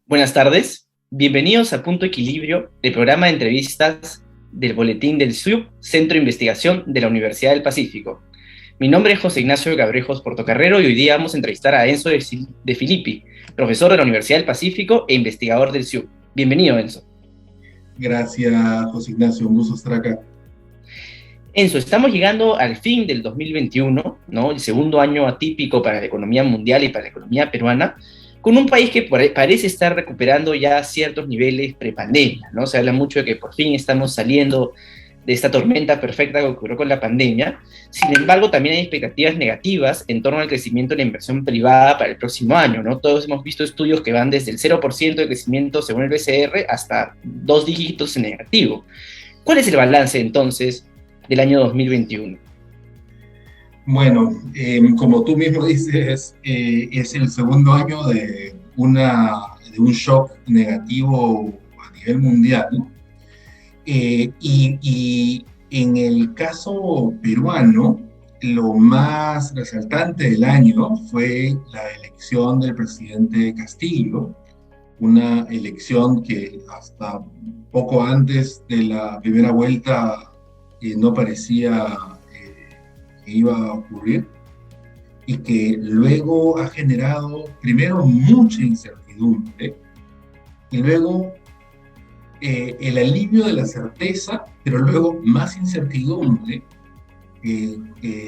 Buenas tardes, bienvenidos a Punto Equilibrio, el programa de entrevistas del Boletín del SUB, Centro de Investigación de la Universidad del Pacífico. Mi nombre es José Ignacio Gabrejos Portocarrero y hoy día vamos a entrevistar a Enzo de Filippi, profesor de la Universidad del Pacífico e investigador del SUB. Bienvenido, Enzo. Gracias, José Ignacio, un gusto estar acá. Enzo, estamos llegando al fin del 2021, ¿no? El segundo año atípico para la economía mundial y para la economía peruana, con un país que parece estar recuperando ya ciertos niveles prepandemia, ¿no? Se habla mucho de que por fin estamos saliendo de esta tormenta perfecta que ocurrió con la pandemia. Sin embargo, también hay expectativas negativas en torno al crecimiento de la inversión privada para el próximo año, ¿no? Todos hemos visto estudios que van desde el 0% de crecimiento según el BCR hasta 2 dígitos en negativo. ¿Cuál es el balance entonces del año 2021? Bueno, como tú mismo dices, es el segundo año de un shock negativo a nivel mundial. Y en el caso peruano, lo más resaltante del año fue la elección del presidente Castillo, una elección que hasta poco antes de la primera vuelta no parecía que iba a ocurrir, y que luego ha generado primero mucha incertidumbre y luego el alivio de la certeza, pero luego más incertidumbre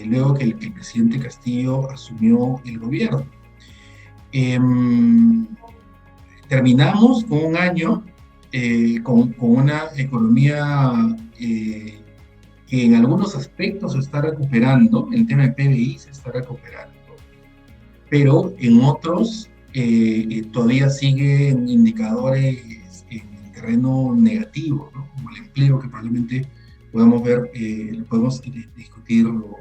luego que el presidente Castillo asumió el gobierno. Terminamos con un año con una economía que en algunos aspectos se está recuperando, el tema de PBI se está recuperando, pero en otros todavía siguen indicadores en el terreno negativo, ¿no? Como el empleo, que probablemente podemos ver, podemos discutir o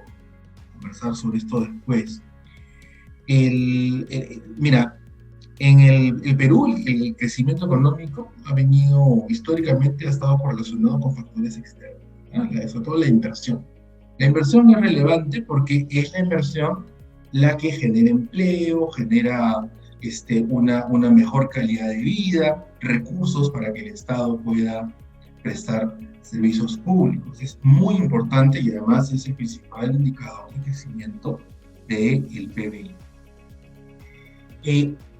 conversar sobre esto después. Mira, en el Perú el crecimiento económico históricamente ha estado correlacionado con factores externos, sobre todo la inversión. La inversión es relevante porque es la inversión la que genera empleo, genera una mejor calidad de vida, recursos para que el Estado pueda prestar servicios públicos. Es muy importante y además es el principal indicador de crecimiento del PBI.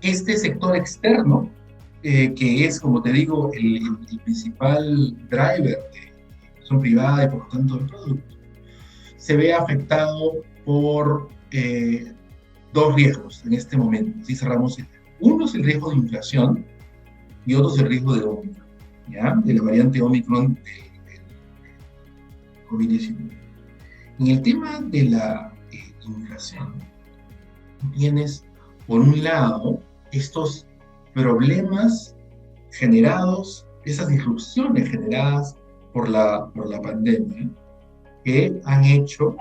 Este sector externo, que es, como te digo, el principal driver de inversión privada y por lo tanto del producto, se ve afectado por dos riesgos en este momento. Si cerramos uno es el riesgo de inflación y otro es el riesgo de Omicron, ¿ya? De la variante Omicron del COVID-19. En el tema de la inflación, tienes por un lado estos problemas generados, esas disrupciones generadas por la pandemia, que han hecho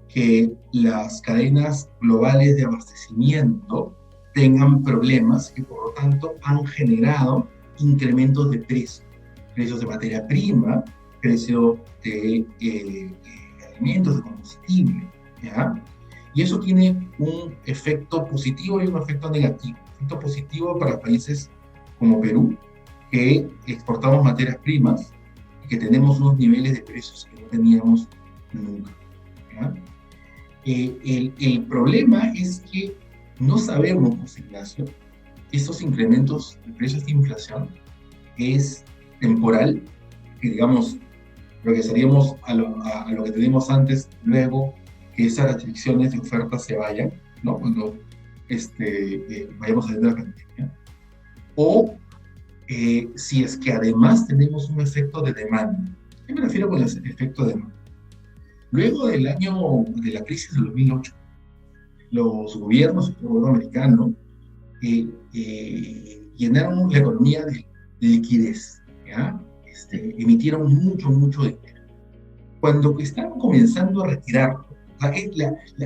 que las cadenas globales de abastecimiento tengan problemas que por lo tanto han generado incrementos de precios de materia prima, precios de alimentos, de combustible, ¿ya? Y eso tiene un efecto positivo y un efecto negativo. Un efecto positivo para países como Perú, que exportamos materias primas y que tenemos unos niveles de precios que no teníamos nunca, ¿ya? El problema es que no sabemos, José Ignacio, estos incrementos de precios de inflación es temporal, que digamos, regresaríamos a lo que teníamos antes, luego que esas restricciones de oferta se vayan, ¿no? Cuando vayamos saliendo de la pandemia. O si es que además tenemos un efecto de demanda. ¿Qué me refiero con el efecto de demanda? Luego del año de la crisis del 2008, los gobiernos, el gobierno americano, llenaron la economía de liquidez, ¿ya? Emitieron mucho dinero. Cuando estaban comenzando a retirarlo,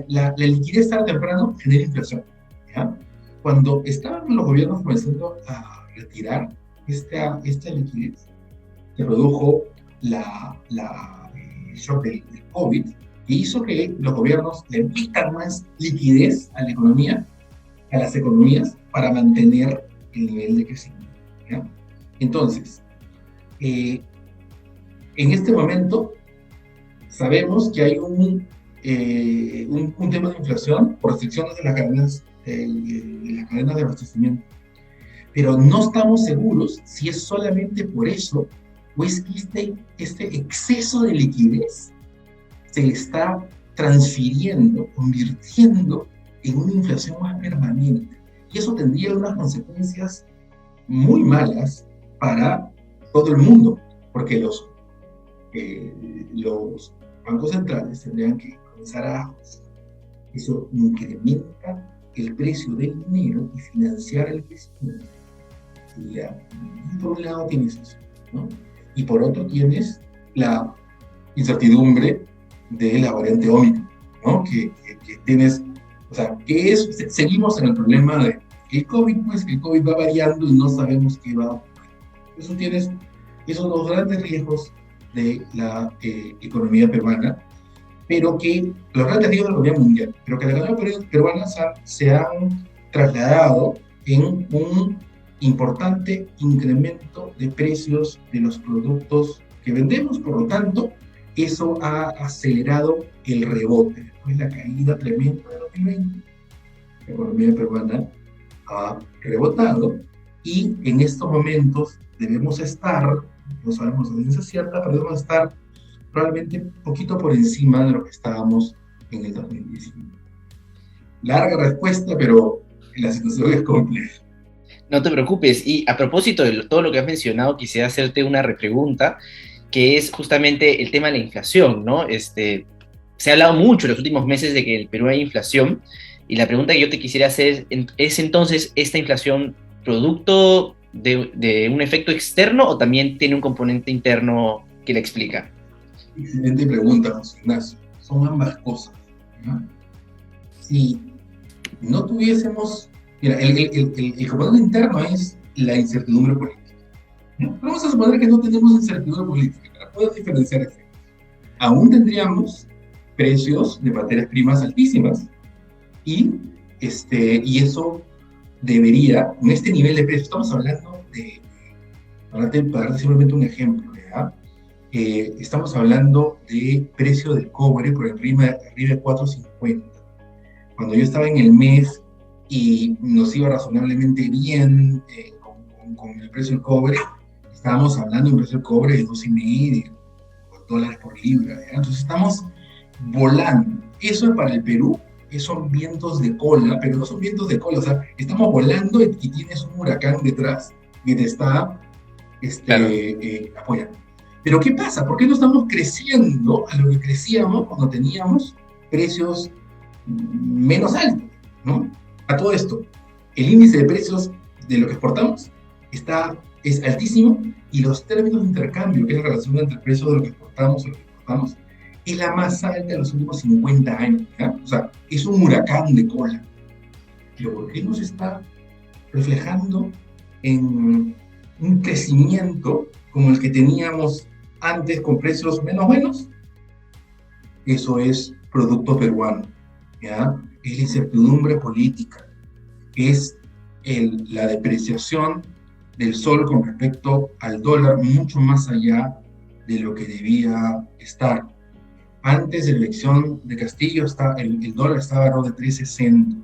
la liquidez tarde o temprano genera inflación, ¿ya? Cuando estaban los gobiernos comenzando a retirar esta liquidez, se produjo el shock del COVID, que hizo que los gobiernos le metan más liquidez a la economía, a las economías, para mantener el nivel de crecimiento. ¿ya? Entonces, en este momento sabemos que hay un tema de inflación por restricciones de las cadenas de abastecimiento, pero no estamos seguros si es solamente por eso o es que este exceso de liquidez se le está transfiriendo, convirtiendo en una inflación más permanente. Y eso tendría unas consecuencias muy malas para todo el mundo, porque los bancos centrales tendrían que comenzar a ajustar. Eso incrementa el precio del dinero y financiar el crecimiento. Y por un lado tienes eso, ¿no? Y por otro tienes la incertidumbre de la variante Omicron, ¿no? Que tienes, o sea, seguimos en el problema de el COVID, pues que el COVID va variando y no sabemos qué va a ocurrir. Eso tienes, esos son los grandes riesgos de la economía peruana, pero que los grandes riesgos de la economía mundial, pero que la economía peruana se han trasladado en un importante incremento de precios de los productos que vendemos, por lo tanto, eso ha acelerado el rebote. Después de la caída tremenda de 2020, la economía peruana ha rebotado y en estos momentos debemos estar, no sabemos la ciencia cierta, pero debemos estar probablemente un poquito por encima de lo que estábamos en el 2019. Larga respuesta, pero la situación es compleja. No te preocupes. Y a propósito de todo lo que has mencionado, quisiera hacerte una repregunta, que es justamente el tema de la inflación, ¿no? Se ha hablado mucho en los últimos meses de que en el Perú hay inflación, y la pregunta que yo te quisiera hacer es entonces, ¿esta inflación producto de un efecto externo o también tiene un componente interno que la explica? Excelente pregunta, José Ignacio. Son ambas cosas, ¿no? Si no tuviésemos... Mira, el componente interno es la incertidumbre política, ¿no? Vamos a suponer que no tenemos incertidumbre política, para poder diferenciar efectos. Aún tendríamos precios de materias primas altísimas y eso debería, en este nivel de precios, estamos hablando de, para darte simplemente un ejemplo, ¿ya? Estamos hablando de precio del cobre por arriba de 4.50. Cuando yo estaba en el mes y nos iba razonablemente bien con el precio del cobre, estábamos hablando de un precio del cobre de $2.5 dólares por libra, ¿ya? Entonces estamos volando. Eso es para el Perú, son vientos de cola, pero no son vientos de cola, o sea, estamos volando y tienes un huracán detrás que te está Claro. apoyando. Pero ¿qué pasa? ¿Por qué no estamos creciendo a lo que crecíamos cuando teníamos precios menos altos, ¿no? A todo esto, el índice de precios de lo que exportamos es altísimo y los términos de intercambio, que es la relación entre el precio de lo que exportamos y lo que exportamos, es la más alta de los últimos 50 años, ¿ya? O sea, es un huracán de cola. Pero ¿por qué no se está reflejando en un crecimiento como el que teníamos antes con precios menos buenos? Eso es producto peruano, ¿ya? Es la incertidumbre política, es la depreciación del sol con respecto al dólar mucho más allá de lo que debía estar. Antes de la elección de Castillo, el dólar estaba alrededor de 3.60.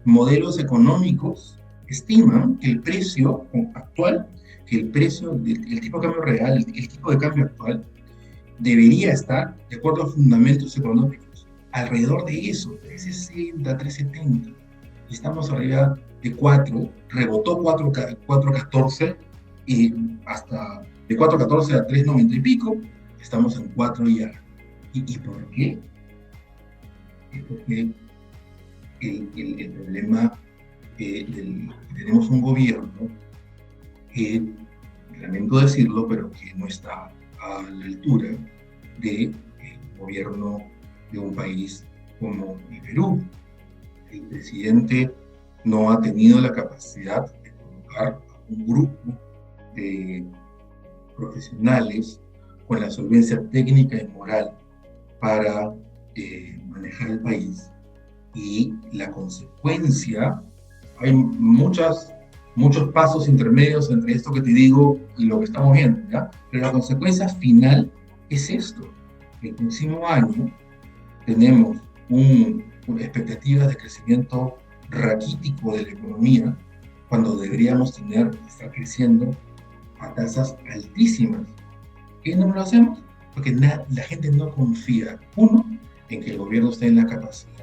Modelos económicos estiman que el precio actual, que el precio del tipo de cambio real, el tipo de cambio actual, debería estar, de acuerdo a fundamentos económicos, alrededor de eso, 3.60, 3.70. Y estamos arriba de 4, rebotó 4.14 y hasta de 4.14 a 3.90 y pico, estamos en 4 y algo. ¿Y por qué? Es porque el problema tenemos un gobierno que, lamento decirlo, pero que no está a la altura del gobierno de un país como el Perú. El presidente no ha tenido la capacidad de colocar a un grupo de profesionales con la solvencia técnica y moral para manejar el país. Y la consecuencia, hay muchas muchos pasos intermedios entre esto que te digo y lo que estamos viendo, ¿ya? Pero la consecuencia final es esto. El próximo año tenemos expectativas de crecimiento raquítico de la economía, cuando deberíamos estar creciendo a tasas altísimas. ¿Qué no lo hacemos? Porque la gente no confía, uno, en que el gobierno esté en la capacidad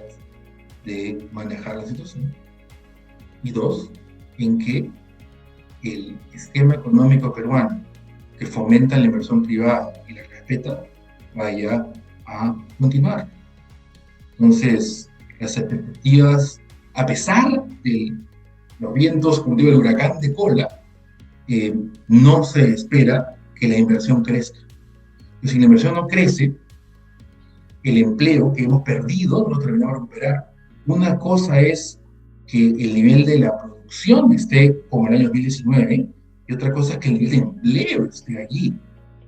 de manejar la situación, y dos, en que el esquema económico peruano, que fomenta la inversión privada y la respeta, vaya a continuar. Entonces, las expectativas, a pesar de los vientos, como digo, el huracán de cola, no se espera que la inversión crezca. Y si la inversión no crece, el empleo que hemos perdido no lo terminamos de recuperar. Una cosa es que el nivel de la producción esté como en el año 2019, y otra cosa es que el nivel de empleo esté allí.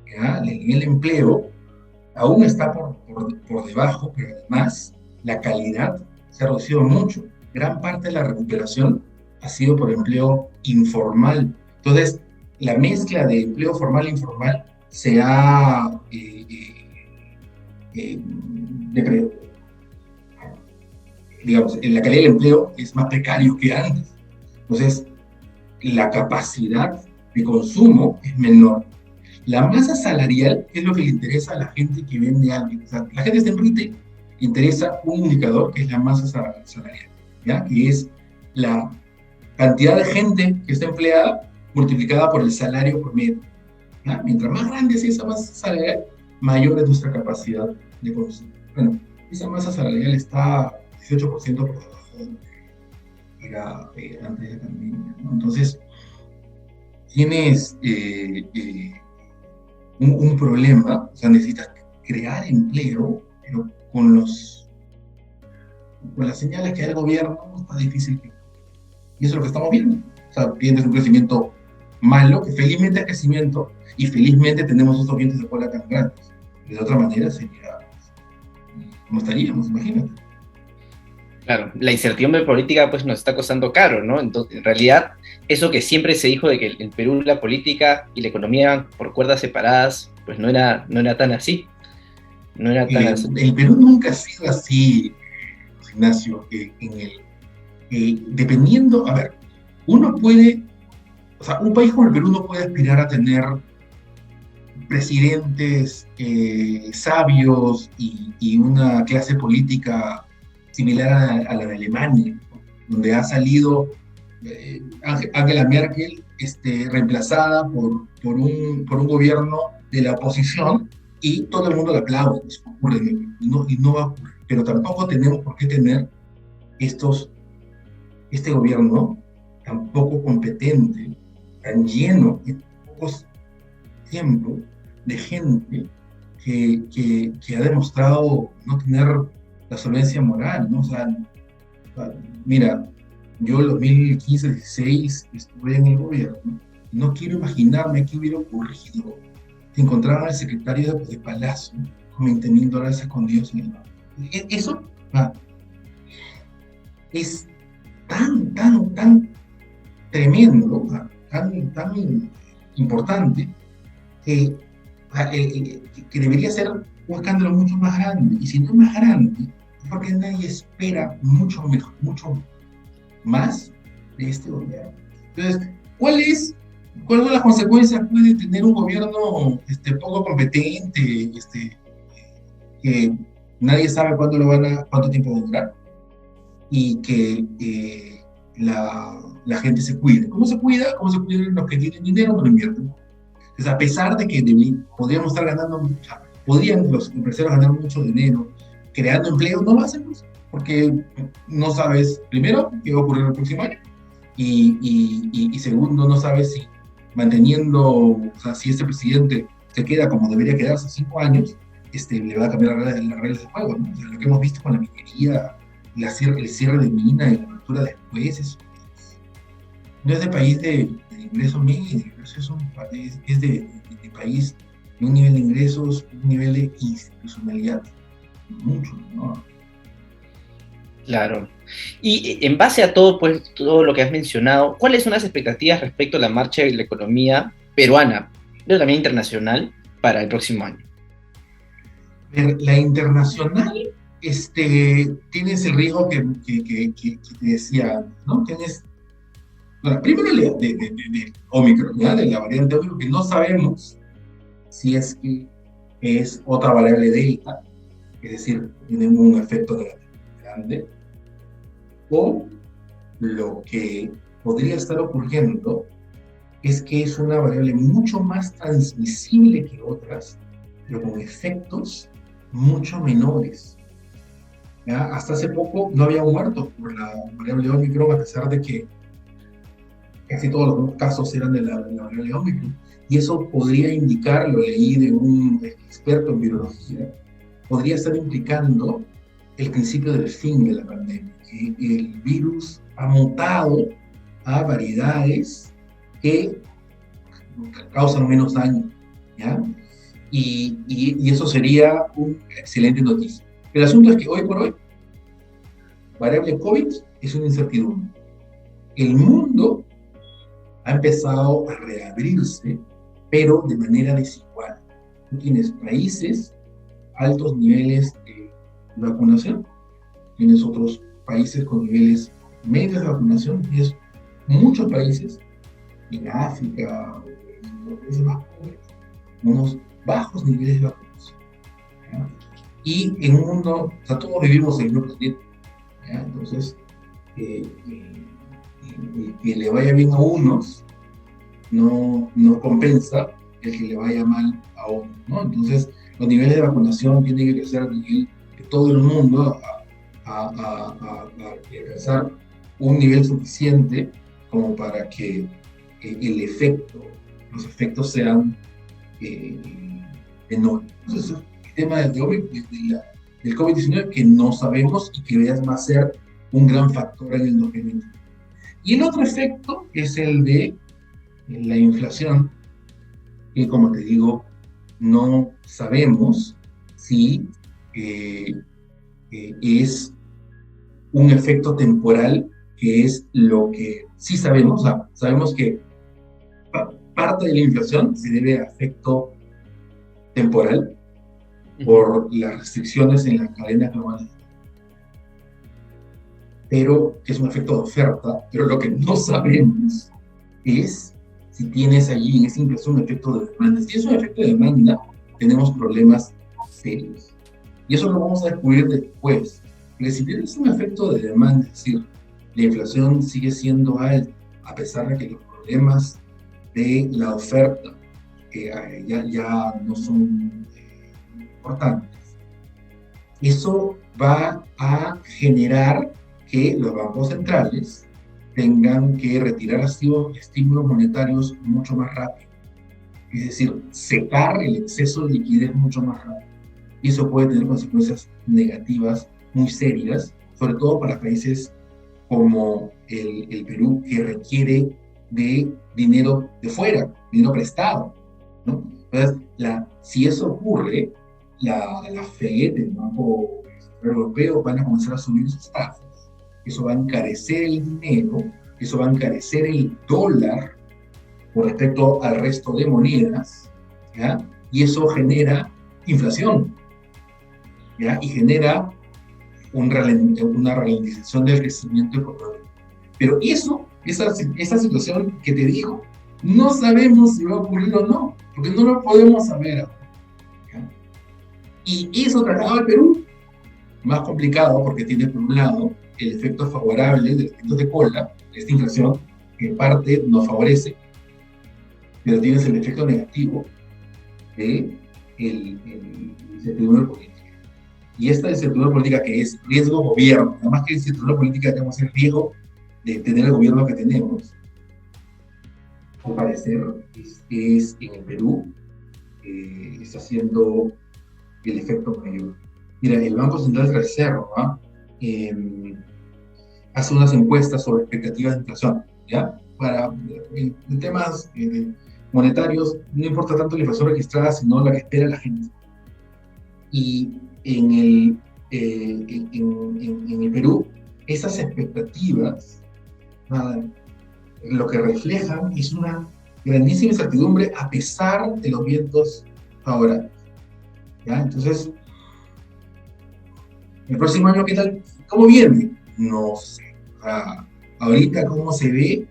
¿Ya? El nivel de empleo aún está por debajo, pero además la calidad se ha reducido mucho. Gran parte de la recuperación ha sido por empleo informal. Entonces, la mezcla de empleo formal e informal se ha digamos, la calidad del empleo es más precario que antes. Entonces, la capacidad de consumo es menor. La masa salarial es lo que le interesa a la gente que vende algo. O sea, la gente está en retail, le interesa un indicador que es la masa salarial, ¿ya? Que es la cantidad de gente que está empleada multiplicada por el salario promedio, ¿ya? Mientras más grande sea esa masa salarial, mayor es nuestra capacidad de consumo. Bueno, esa masa salarial está 18% por debajo de lo que era antes de la pandemia, ¿no? Entonces, tienes un problema, o sea, necesitas crear empleo, pero con las señales que da el gobierno está difícil. Y eso es lo que estamos viendo. O sea, tienes un crecimiento malo, que felizmente es crecimiento, y felizmente tenemos estos vientos de cola tan grandes. De otra manera sería, no estaríamos, imagínate. Claro, la incertidumbre política pues nos está costando caro, ¿no? Entonces, en realidad, eso que siempre se dijo de que en Perú la política y la economía por cuerdas separadas, pues no era tan así. No era tan así. El Perú nunca ha sido así, Ignacio. Dependiendo, a ver, uno puede, o sea, un país como el Perú no puede aspirar a tener presidentes sabios y una clase política similar a la de Alemania, ¿no? Donde ha salido Angela Merkel reemplazada por un gobierno de la oposición, y todo el mundo le aplaude. Eso ocurre, y no va a ocurrir. Pero tampoco tenemos por qué tener este gobierno tan poco competente, tan lleno en pocos tiempos de gente que ha demostrado no tener la solvencia moral, ¿no? O sea, mira, yo en 2015-16 estuve en el gobierno, no quiero imaginarme qué hubiera ocurrido si encontraran al secretario de Palacio con $20,000 escondidos en el banco. Eso es tan tremendo, tan importante, que debería ser un escándalo mucho más grande. Y si no es más grande, es porque nadie espera mucho más de este gobierno. Entonces, ¿cuáles son las consecuencias de tener un gobierno poco competente, que nadie sabe cuánto tiempo va a durar, y que la gente se cuide? ¿Cómo se cuida? ¿Cómo se cuidan los que tienen dinero? No lo invierten. Entonces, a pesar de que podríamos estar ganando, podrían los empresarios ganar mucho dinero creando empleo, no lo hacen, pues, porque no sabes, primero, qué va a ocurrir el próximo año, y segundo, no sabes si manteniendo, o sea, si este presidente se queda como debería quedarse 5 años, le va a cambiar las reglas del juego, ¿no? O sea, lo que hemos visto con la minería, el cierre de mina y la apertura después, no es de país de ingreso medio, es de país de un nivel de ingresos, un nivel de institucionalidad mucho, ¿no? Claro. Y en base a todo, pues, todo lo que has mencionado, ¿cuáles son las expectativas respecto a la marcha de la economía peruana, pero también internacional, para el próximo año? La internacional, tienes el riesgo que te decía antes, ¿no? Tienes, bueno, primero de Omicron, ¿ya? De la variante Omicron, que no sabemos si es que es otra variable delta, es decir, tiene un efecto negativo grande, o lo que podría estar ocurriendo es que es una variable mucho más transmisible que otras, pero con efectos mucho menores. ¿Ya? Hasta hace poco no había muertos por la variable Omicron, a pesar de que casi todos los casos eran de la variable Omicron. Y eso podría indicar, lo leí de un experto en virología, podría estar implicando el principio del fin de la pandemia, que el virus ha mutado a variedades que causan menos daño, ¿ya? Y eso sería una excelente noticia. El asunto es que hoy por hoy, variable COVID es una incertidumbre. El mundo ha empezado a reabrirse, pero de manera desigual. Tú tienes países, altos niveles de vacunación, tienes otros países con niveles medios de vacunación, tienes muchos países en África, en los países más pobres, unos bajos niveles de vacunación. ¿Ya? Y en un mundo, o sea, todos vivimos en un planeta, ¿ya? Entonces, que le vaya bien a unos no compensa el que le vaya mal a otros, ¿no? Entonces, los niveles de vacunación tienen que crecer a nivel de todo el mundo a alcanzar un nivel suficiente como para que los efectos sean enormes. Entonces, el tema del COVID-19 que no sabemos y que va a ser un gran factor en el 2020. Y el otro efecto es el de la inflación, que como te digo, no sabemos si es un efecto temporal, que es lo que sí sabemos. O sea, sabemos que parte de la inflación se debe a efecto temporal por las restricciones en las cadenas globales, pero es un efecto de oferta. Pero lo que no sabemos es si tienes allí en esa inflación un efecto de demanda. Si es un efecto de demanda, tenemos problemas serios. Y eso lo vamos a descubrir después. Porque si tienes un efecto de demanda, es decir, la inflación sigue siendo alta, a pesar de que los problemas de la oferta ya no son importantes, eso va a generar que los bancos centrales tengan que retirar estímulos monetarios mucho más rápido. Es decir, secar el exceso de liquidez mucho más rápido. Y eso puede tener consecuencias negativas muy serias, sobre todo para países como el Perú, que requiere de dinero de fuera, dinero prestado, ¿no? Entonces, si eso ocurre, la FED, el Banco Central Europeo, van a comenzar a subir sus tasas. Eso va a encarecer el dinero, eso va a encarecer el dólar con respecto al resto de monedas, ¿ya? Y eso genera inflación, ¿ya? Y genera una ralentización del crecimiento económico. Pero esa situación que te digo, no sabemos si va a ocurrir o no, porque no lo podemos saber ahora, ¿ya? Y eso trasladado al Perú, más complicado, porque tiene por un lado el efecto favorable del efecto de cola, esta inflación que en parte nos favorece, pero tienes el efecto negativo de incertidumbre política. Y esta incertidumbre política, que es riesgo gobierno, nada más que incertidumbre política, tenemos el riesgo de tener el gobierno que tenemos, al parecer es en el Perú, está haciendo el efecto mayor. Mira, el Banco Central de Reserva hace unas encuestas sobre expectativas de inflación, ¿ya? Para temas monetarios, no importa tanto la inflación registrada, sino la que espera la gente. Y en el Perú, esas expectativas, lo que reflejan es una grandísima incertidumbre a pesar de los vientos favorables. ¿Ya? Entonces, el próximo año, ¿qué tal? ¿Cómo viene? No sé. Ahorita, ¿cómo se ve?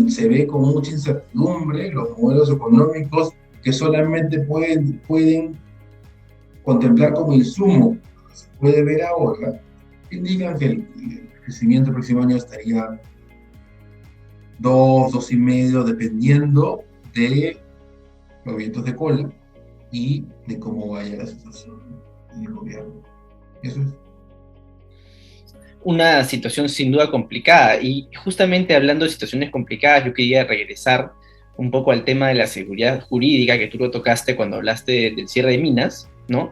Se ve con mucha incertidumbre. Los modelos económicos que solamente pueden contemplar como insumo, se puede ver ahora, indican que el crecimiento el próximo año estaría 2,5, dependiendo de los vientos de cola y de cómo vaya la situación en el gobierno. Eso es. Una situación sin duda complicada, y justamente hablando de situaciones complicadas, yo quería regresar un poco al tema de la seguridad jurídica que tú lo tocaste cuando hablaste del cierre de minas, ¿no?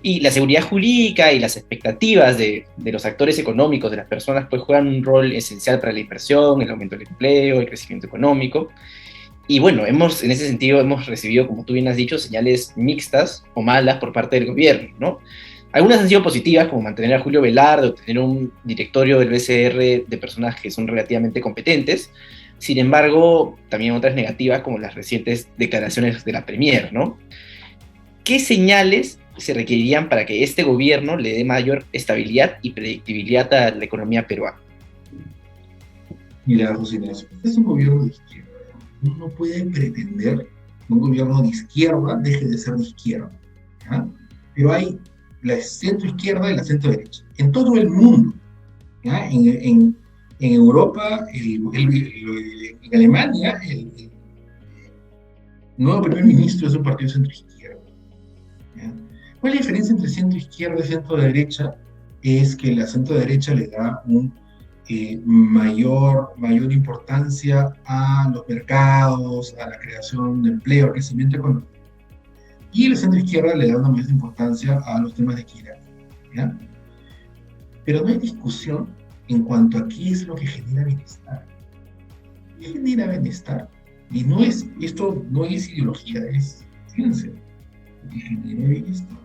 Y la seguridad jurídica y las expectativas de los actores económicos, de las personas, pues juegan un rol esencial para la inversión, el aumento del empleo, el crecimiento económico. Y bueno, en ese sentido hemos recibido, como tú bien has dicho, señales mixtas o malas por parte del gobierno, ¿no? Algunas han sido positivas, como mantener a Julio Velarde o tener un directorio del BCR de personas que son relativamente competentes. Sin embargo, también otras negativas, como las recientes declaraciones de la Premier, ¿no? ¿Qué señales se requerirían para que este gobierno le dé mayor estabilidad y predictibilidad a la economía peruana? Mira, José Ignacio, este es un gobierno de izquierda. Uno no puede pretender que un gobierno de izquierda deje de ser de izquierda, ¿ya? Pero hay la centro izquierda y la centro derecha en todo el mundo, ¿ya? En Europa, en Alemania, el nuevo primer ministro es un partido centro izquierda, ¿ya? ¿Cuál es la diferencia entre centro izquierda y centro derecha? Es que la centro derecha le da mayor importancia a los mercados, a la creación de empleo, al crecimiento económico. Y la centro izquierda le da una mayor importancia a los temas de equidad, ¿ya? Pero no hay discusión en cuanto a qué es lo que genera bienestar. ¿Qué genera bienestar? Y esto no es ideología, es ciencia. Lo que genera bienestar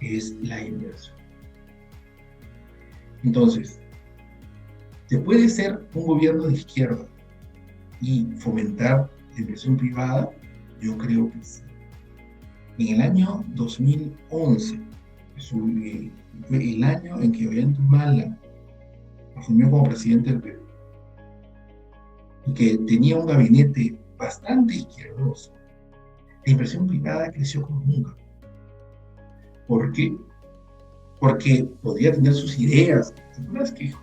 es la inversión. Entonces, ¿se puede ser un gobierno de izquierda y fomentar la inversión privada? Yo creo que sí. En el año 2011, fue el año en que Ollanta asumió como presidente del Perú, y que tenía un gabinete bastante izquierdoso, la inversión privada creció como nunca. ¿Por qué? Porque podía tener sus ideas. ¿Te acuerdas que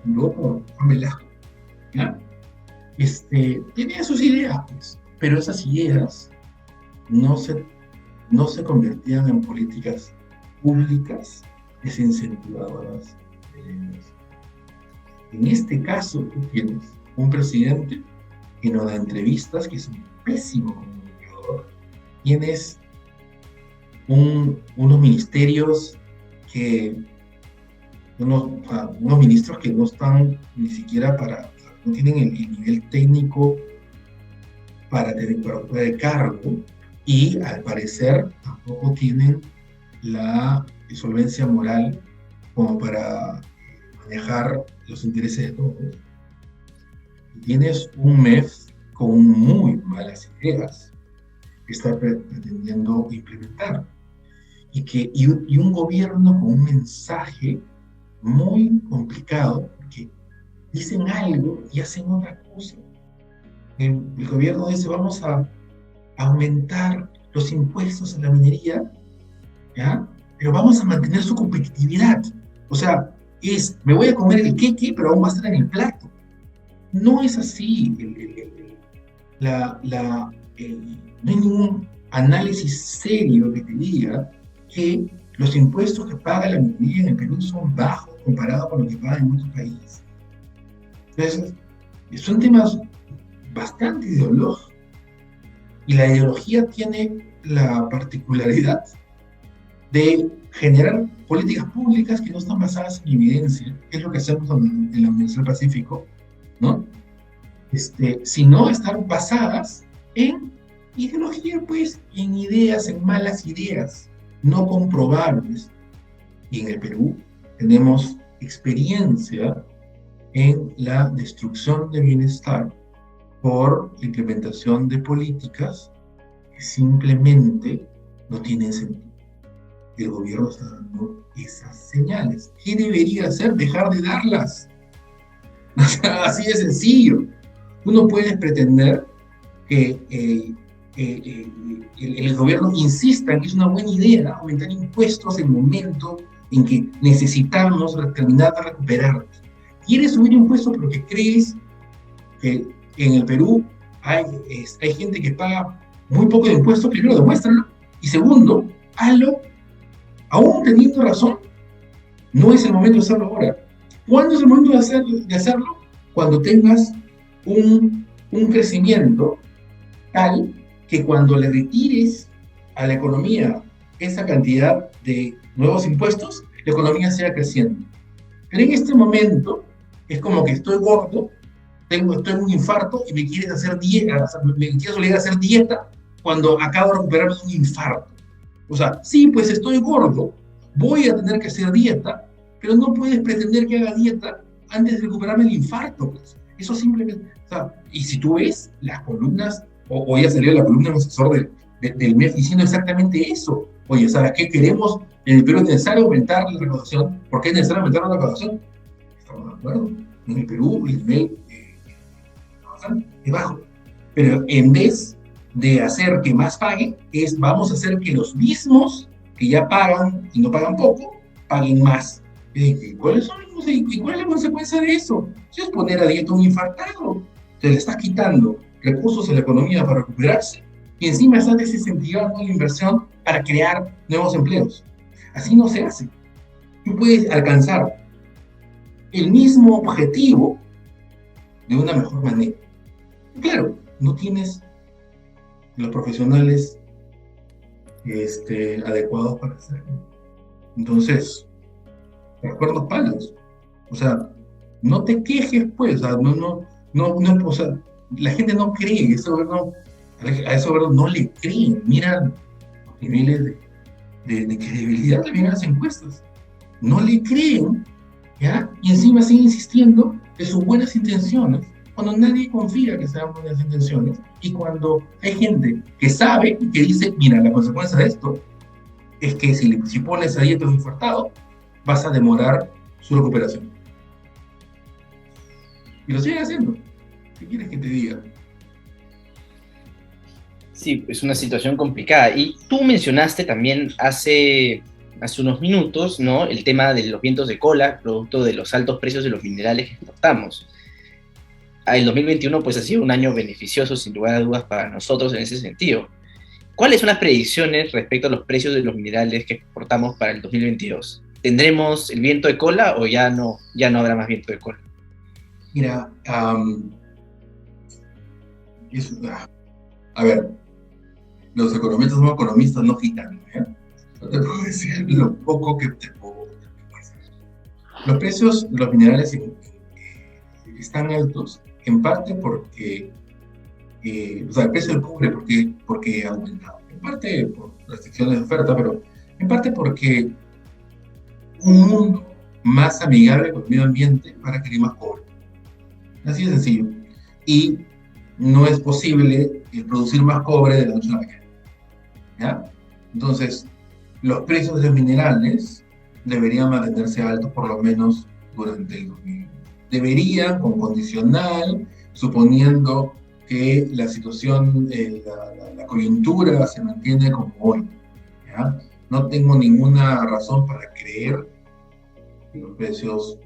luego Juan Velasco, ¿ya? Tenía sus ideas, pues, pero esas ideas no se convertían en políticas públicas desincentivadoras de la inversión. En este caso, tú tienes un presidente que no da entrevistas, que es un pésimo comunicador. Tienes unos ministerios unos ministros que no están ni siquiera no tienen el nivel técnico para ocupar el cargo, y al parecer tampoco tienen la solvencia moral como para manejar los intereses de todos. Tienes un MEF con muy malas ideas que está pretendiendo implementar, y un gobierno con un mensaje muy complicado, porque dicen algo y hacen otra cosa. El gobierno dice: vamos a aumentar los impuestos a la minería, ¿ya? Pero vamos a mantener su competitividad. O sea, me voy a comer el queque, pero aún va a estar en el plato. No es así. No hay ningún análisis serio que te diga que los impuestos que paga la minería en el Perú son bajos comparado con lo que paga en otros países. Entonces, son temas bastante ideológicos. Y la ideología tiene la particularidad de generar políticas públicas que no están basadas en evidencia, que es lo que hacemos en la Universidad del Pacífico, ¿no? Sino están basadas en ideología, pues, en ideas, en malas ideas, no comprobables. Y en el Perú tenemos experiencia en la destrucción de bienestar por la implementación de políticas que simplemente no tienen sentido. El gobierno está dando esas señales. ¿Qué debería hacer? Dejar de darlas. O sea, así de sencillo. Tú no puedes pretender que el gobierno insista en que es una buena idea aumentar impuestos en el momento en que necesitamos terminar de recuperar. ¿Quieres subir impuestos porque crees que en el Perú hay gente que paga muy poco de impuestos? Primero, demuéstralo. Y segundo, hazlo aún teniendo razón. No es el momento de hacerlo ahora. ¿Cuándo es el momento de hacerlo? Cuando tengas un crecimiento tal que cuando le retires a la economía esa cantidad de nuevos impuestos, la economía siga creciendo. Pero en este momento es como que estoy gordo, estoy en un infarto y me quieres hacer dieta, me quieres obligar a hacer dieta cuando acabo de recuperarme de un infarto. O sea, sí, pues estoy gordo, voy a tener que hacer dieta, pero no puedes pretender que haga dieta antes de recuperarme el infarto, pues. Eso simplemente, o sea, y si tú ves las columnas, hoy ya salió la columna del asesor del MEF diciendo exactamente eso. Oye, ¿sabes qué? Queremos, en el Perú es necesario aumentar la recaudación. ¿Por qué es necesario aumentar la recaudación? Estamos de acuerdo. En el Perú el nivel es bajo. Pero en vez de hacer que más paguen, vamos a hacer que los mismos que ya pagan y no pagan poco, paguen más. ¿Cuáles son? ¿Y cuál es la consecuencia de eso? Si es poner a dieta a un infartado, te le estás quitando recursos a la economía para recuperarse y encima estás desincentivando la inversión para crear nuevos empleos. Así no se hace. Tú puedes alcanzar el mismo objetivo de una mejor manera. Claro, no tienes los profesionales adecuados para hacerlo. Entonces, recuerdos palos. O sea, no te quejes, pues. O sea, o sea, la gente no cree, a ese gobierno no le creen. Mira los niveles de credibilidad también en las encuestas. No le creen, ¿ya? Y encima sigue insistiendo en sus buenas intenciones, cuando nadie confía que sean buenas intenciones, y cuando hay gente que sabe y que dice, mira, la consecuencia de esto es que si pones a dieta a un infartado, vas a demorar su recuperación. Y lo siguen haciendo. ¿Qué quieres que te diga? Sí, es una situación complicada. Y tú mencionaste también hace unos minutos, ¿no?, el tema de los vientos de cola, producto de los altos precios de los minerales que exportamos. El 2021 pues ha sido un año beneficioso, sin lugar a dudas, para nosotros en ese sentido. ¿Cuáles son las predicciones respecto a los precios de los minerales que exportamos para el 2022? ¿Tendremos el viento de cola o ya no habrá más viento de cola? Mira, a ver, los economistas son economistas, no gitanos, ¿ya? No te puedo decir lo poco que te puedo decir. Los precios de los minerales están altos, en parte porque, o sea, el precio del cobre porque ha aumentado, en parte por restricciones de oferta, pero en parte porque un mundo más amigable con el medio ambiente para adquirir más cobre. Así de sencillo. Y no es posible producir más cobre de la noche a la mañana, ¿ya? Entonces, los precios de los minerales deberían mantenerse altos por lo menos durante el 2020. Deberían, con condicional, suponiendo que la situación, la coyuntura se mantiene como hoy, ¿ya? No tengo ninguna razón para creer que los precios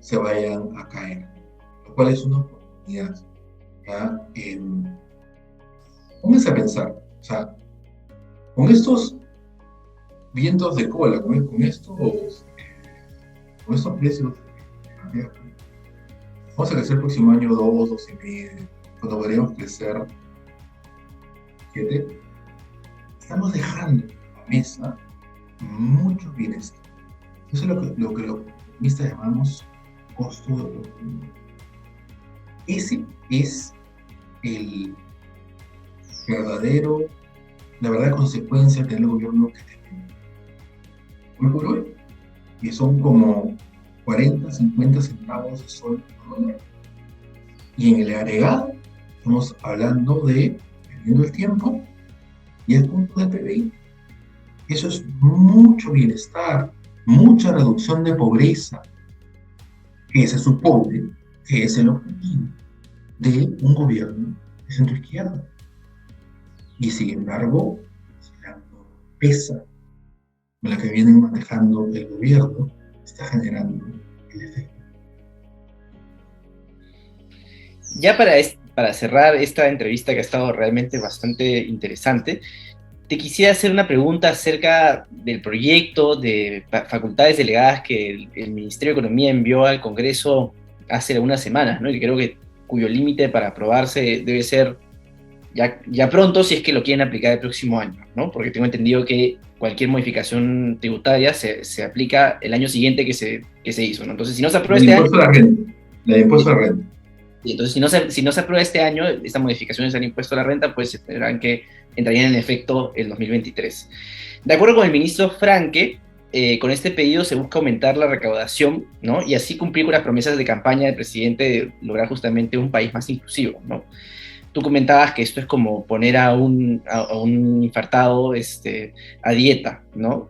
se vayan a caer, lo cual es una oportunidad, ¿ya? Pónganse a pensar, o sea, con estos vientos de cola, con estos precios, vamos a crecer el próximo año 2,5, cuando podríamos crecer 7. Estamos dejando en la mesa mucho bienestar. Eso es lo que los economistas llamamos costo de oportunidad. Ese es la verdadera consecuencia de tener el gobierno que tenemos hoy por hoy, que son como 40, 50 centavos de sol por dólar. Y en el agregado, estamos hablando de, dependiendo del tiempo, 10 puntos de PBI. Eso es mucho bienestar, mucha reducción de pobreza, que se supone que es el objetivo de un gobierno de centroizquierda. Y sin embargo, la torpeza con la que vienen manejando el gobierno está generando el efecto. Ya para cerrar esta entrevista que ha estado realmente bastante interesante, te quisiera hacer una pregunta acerca del proyecto de facultades delegadas que el Ministerio de Economía envió al Congreso hace algunas semanas, ¿no? Y creo que cuyo límite para aprobarse debe ser ya pronto, si es que lo quieren aplicar el próximo año, ¿no? Porque tengo entendido que cualquier modificación tributaria se aplica el año siguiente que se hizo, ¿no? Entonces, si no se aprueba este año... La de impuesto a la renta. Y entonces, si no se aprueba este año, estas modificaciones al impuesto a la renta, pues entrarían en efecto el 2023. De acuerdo con el ministro Franke, con este pedido se busca aumentar la recaudación, ¿no? Y así cumplir con las promesas de campaña del presidente de lograr justamente un país más inclusivo, ¿no? Tú comentabas que esto es como poner a un infartado a dieta, ¿no?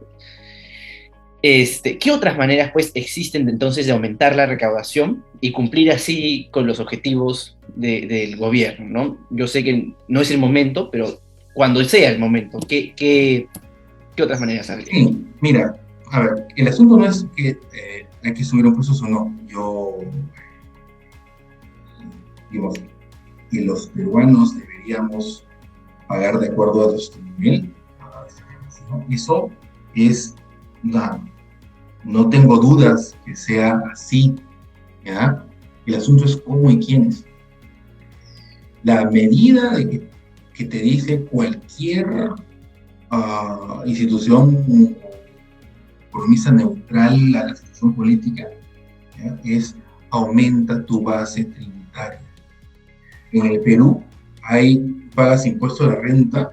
¿Qué otras maneras pues existen entonces de aumentar la recaudación y cumplir así con los objetivos del gobierno, ¿no? Yo sé que no es el momento, pero cuando sea el momento, ¿qué otras maneras habría? Sí, mira, a ver, el asunto no es que hay que subir impuestos o no. Digo, que los peruanos deberíamos pagar de acuerdo a nuestro nivel. Eso es no tengo dudas que sea así, ¿ya? El asunto es cómo y quiénes. La medida que te dice cualquier institución economista neutral a la situación política, ¿ya? Es aumenta tu base tributaria. En el Perú pagas impuesto a la renta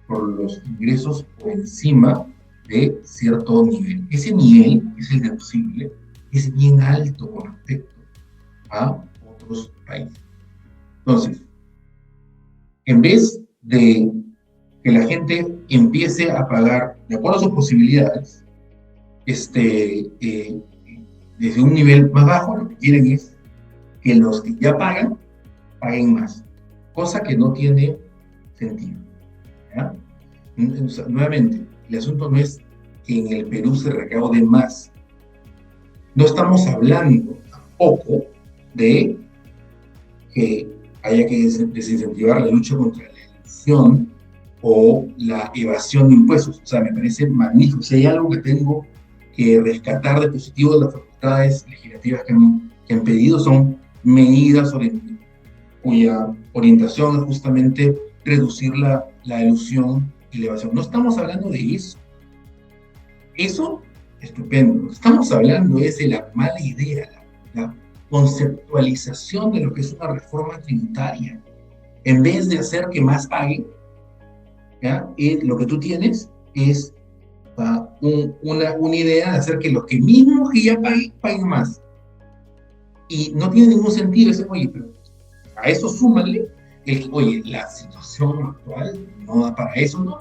por los ingresos por encima de cierto nivel. Ese nivel, es el deducible, es bien alto con respecto a otros países. Entonces, en vez de que la gente empiece a pagar de acuerdo a sus posibilidades, desde un nivel más bajo, lo que quieren es que los que ya paguen más, cosa que no tiene sentido, ¿ya? Nuevamente, el asunto no es que en el Perú se recaude más. No estamos hablando tampoco de que haya que desincentivar la lucha contra la elusión o la evasión de impuestos. O sea, me parece magnífico. Si hay algo que tengo que rescatar de positivo de las facultades legislativas que han pedido, son medidas cuya orientación es justamente reducir la elusión y la evasión. No estamos hablando de eso. Eso, estupendo. Estamos hablando de la mala idea, la conceptualización de lo que es una reforma tributaria. En vez de hacer que más paguen, ¿ya? Lo que tú tienes es una idea de hacer que los que mismos que ya paguen más. Y no tiene ningún sentido ese, oye, pero a eso súmale oye, la situación actual no da para eso. No.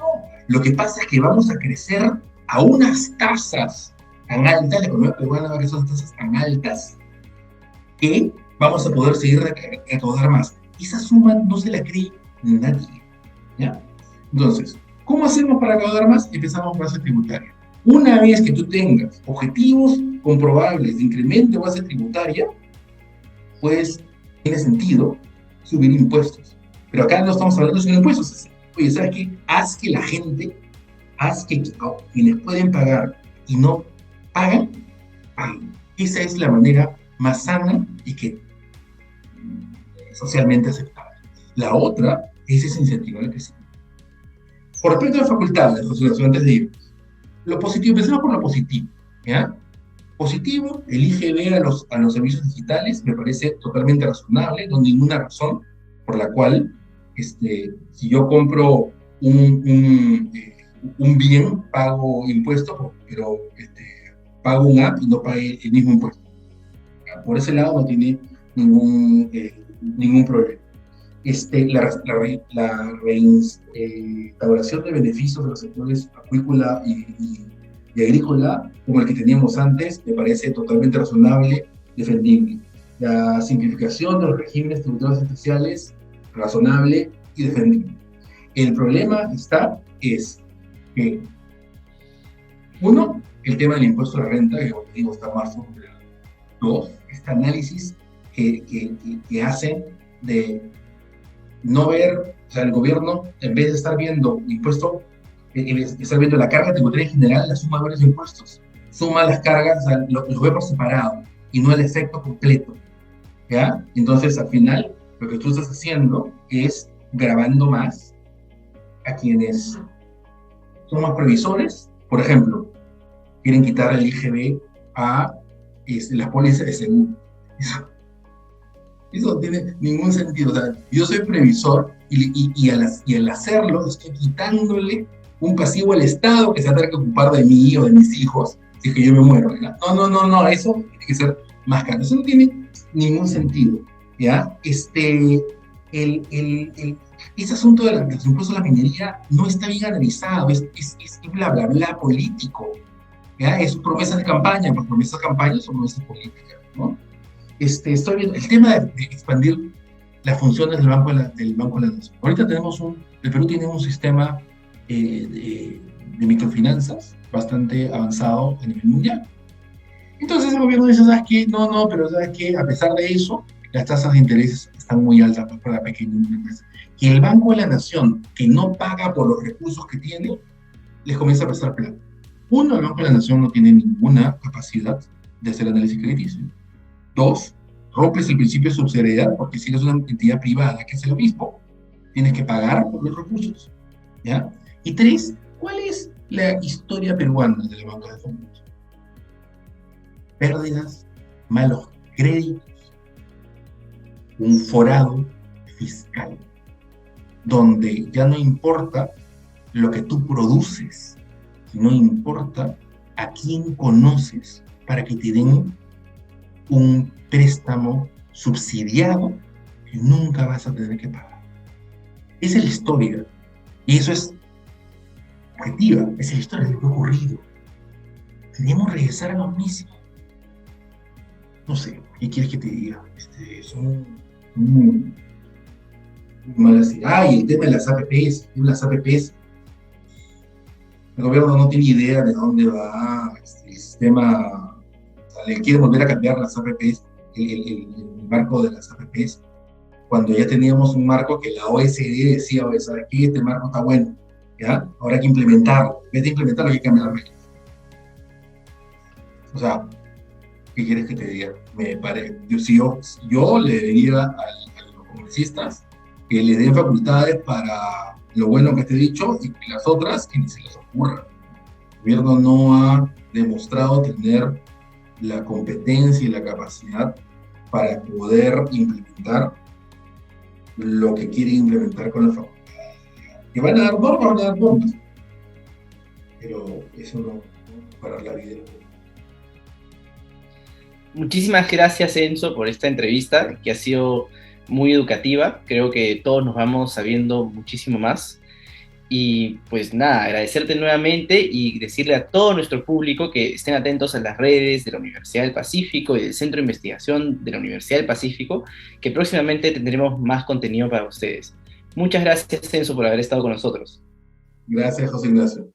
Lo que pasa es que vamos a crecer a unas tasas tan altas, la economía peruana va a crecer a unas tasas tan altas, que vamos a poder seguir recaudar más. Esa suma no se la cree nadie, ¿ya? Entonces, ¿cómo hacemos para recaudar más? Empezamos por base tributaria. Una vez que tú tengas objetivos comprobables de incremento de base tributaria, pues tiene sentido subir impuestos. Pero acá no estamos hablando de subir impuestos. Oye, ¿sabes qué? Haz que la gente, quienes pueden pagar y no pagan, paguen. Esa es la manera más sana y que socialmente aceptable. La otra es desincentivar el crecimiento. Por respecto a las facultades, José Ignacio, antes de ir, lo positivo, empecemos por lo positivo, ¿ya? Positivo, elige ver a los servicios digitales, me parece totalmente razonable, no hay ninguna razón por la cual, si yo compro un bien, pago impuestos, pero pago un app y no pague el mismo impuesto. Por ese lado no tiene ningún problema. La reinstauración de beneficios de los sectores acuícola y agrícola, como el que teníamos antes, me parece totalmente razonable, defendible. La simplificación de los regímenes tributarios especiales, razonable y defendible. El problema es que, uno, el tema del impuesto a la renta, que como te digo está más fundado. Dos, este análisis que hacen de no ver, o sea, el gobierno, en vez de estar viendo impuesto, estar viendo la carga tributaria general, la suma de varios impuestos, suma las cargas, o sea, los ve por separado y no el efecto completo, ¿ya? Entonces, al final, lo que tú estás haciendo es grabando más a quienes son más previsores. Por ejemplo, quieren quitar el IGB a las pólizas de seguro. Eso no tiene ningún sentido. O sea, yo soy previsor y al hacerlo estoy quitándole un pasivo al Estado que se va a tener que ocupar de mí o de mis hijos si es que yo me muero, ¿verdad? No, eso tiene que ser más caro. Eso no tiene ningún sentido, ¿ya? Ese asunto de los impuestos a la minería no está bien analizado, es bla, bla, bla político, ¿ya? Es promesas de campaña, pues promesas de campaña son promesas políticas, ¿no? Estoy viendo el tema de expandir las funciones del Banco de la Nación. Ahorita el Perú tiene un sistema de microfinanzas bastante avanzado a nivel mundial. Entonces el gobierno dice, ¿sabes qué? No, pero ¿sabes qué? A pesar de eso, las tasas de interés están muy altas para la pequeña empresa. Y el Banco de la Nación, que no paga por los recursos que tiene, les comienza a prestar plata. Uno, el Banco de la Nación no tiene ninguna capacidad de hacer análisis crediticio. Dos, rompes el principio de subsidiariedad, porque si eres una entidad privada que hace lo mismo, tienes que pagar por los recursos, ¿ya? Y tres, ¿cuál es la historia peruana de la banca de fondos? Pérdidas, malos créditos, un forado fiscal, donde ya no importa lo que tú produces, no importa a quién conoces para que te den un préstamo subsidiado que nunca vas a tener que pagar. Esa es la historia, y eso es objetiva, esa es la historia de lo que ha ocurrido. Tenemos que regresar a lo mismo. No sé, ¿qué quieres que te diga? Son muy malas ideas. Y el tema de las APPs, el gobierno no tiene idea de dónde va el sistema. Le quiere volver a cambiar las APPs, el marco de las APPs, cuando ya teníamos un marco que la OECD decía, oye, ¿sabes qué? Este marco está bueno, ¿ya? Ahora hay que implementarlo. En vez de implementarlo, hay que cambiar las reglas. O sea, ¿qué quieres que te diga? Yo le diría a los congresistas que les den facultades para lo bueno que te he dicho y que las otras que ni se les ocurra. El gobierno no ha demostrado tener la competencia y la capacidad para poder implementar lo que quieren implementar con la facultad. Que van a dar normas, pero eso no para la vida. Muchísimas gracias, Enzo, por esta entrevista que ha sido muy educativa. Creo que todos nos vamos sabiendo muchísimo más. Y pues nada, agradecerte nuevamente y decirle a todo nuestro público que estén atentos a las redes de la Universidad del Pacífico y del Centro de Investigación de la Universidad del Pacífico, que próximamente tendremos más contenido para ustedes. Muchas gracias, Enzo, por haber estado con nosotros. Gracias, José Ignacio.